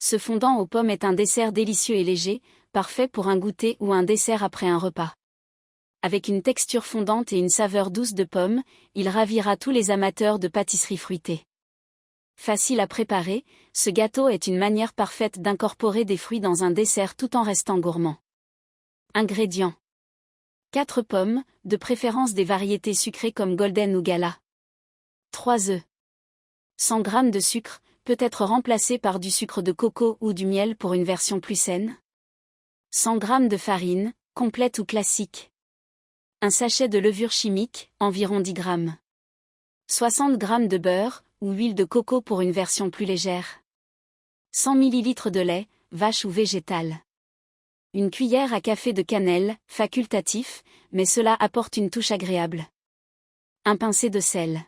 ce fondant aux pommes est un dessert délicieux et léger, parfait pour un goûter ou un dessert après un repas. Avec une texture fondante et une saveur douce de pommes, il ravira tous les amateurs de pâtisserie fruitée. Facile à préparer, ce gâteau est une manière parfaite d'incorporer des fruits dans un dessert tout en restant gourmand. Ingrédients. 4 pommes, de préférence des variétés sucrées comme Golden ou Gala. 3 œufs. 100 g de sucre, peut être remplacé par du sucre de coco ou du miel pour une version plus saine. 100 g de farine, complète ou classique. Un sachet de levure chimique, environ 10 g. 60 g de beurre, ou huile de coco pour une version plus légère. 100 ml de lait, vache ou végétal. Une cuillère à café de cannelle, facultatif, mais cela apporte une touche agréable. Un pincé de sel.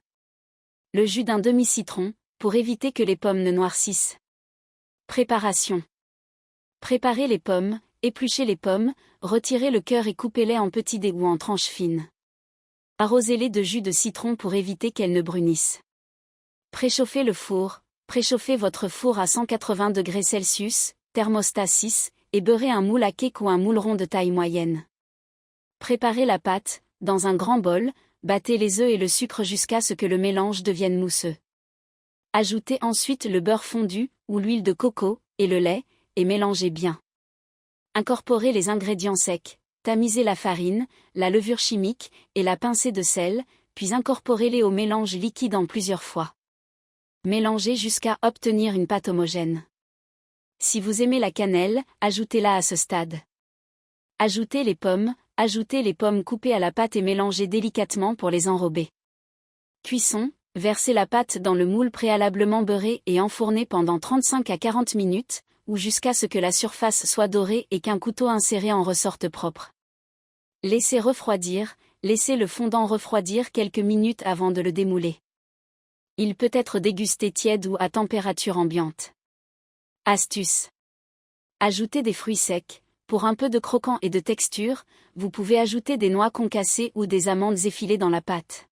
Le jus d'un demi-citron, pour éviter que les pommes ne noircissent. Préparation. Préparez les pommes, épluchez les pommes, retirez le cœur et coupez-les en petits dés ou en tranches fines. Arrosez-les de jus de citron pour éviter qu'elles ne brunissent. Préchauffez le four, préchauffez votre four à 180 degrés Celsius, thermostat 6, et beurrez un moule à cake ou un moule rond de taille moyenne. Préparez la pâte, dans un grand bol, battez les œufs et le sucre jusqu'à ce que le mélange devienne mousseux. Ajoutez ensuite le beurre fondu, ou l'huile de coco, et le lait, et mélangez bien. Incorporez les ingrédients secs, tamisez la farine, la levure chimique, et la pincée de sel, puis incorporez-les au mélange liquide en plusieurs fois. Mélangez jusqu'à obtenir une pâte homogène. Si vous aimez la cannelle, ajoutez-la à ce stade. Ajoutez les pommes coupées à la pâte et mélangez délicatement pour les enrober. Cuisson, versez la pâte dans le moule préalablement beurré et enfournez pendant 35 à 40 minutes, ou jusqu'à ce que la surface soit dorée et qu'un couteau inséré en ressorte propre. Laissez refroidir, laissez le fondant refroidir quelques minutes avant de le démouler. Il peut être dégusté tiède ou à température ambiante. Astuce. Ajoutez des fruits secs. Pour un peu de croquant et de texture, vous pouvez ajouter des noix concassées ou des amandes effilées dans la pâte.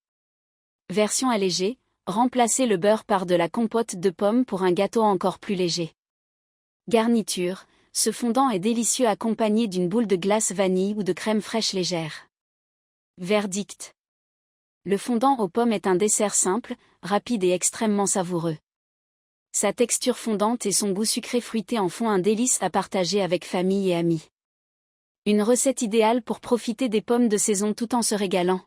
Version allégée, remplacez le beurre par de la compote de pommes pour un gâteau encore plus léger. Garniture, ce fondant est délicieux accompagné d'une boule de glace vanille ou de crème fraîche légère. Verdict. Le fondant aux pommes est un dessert simple, rapide et extrêmement savoureux. Sa texture fondante et son goût sucré fruité en font un délice à partager avec famille et amis. Une recette idéale pour profiter des pommes de saison tout en se régalant.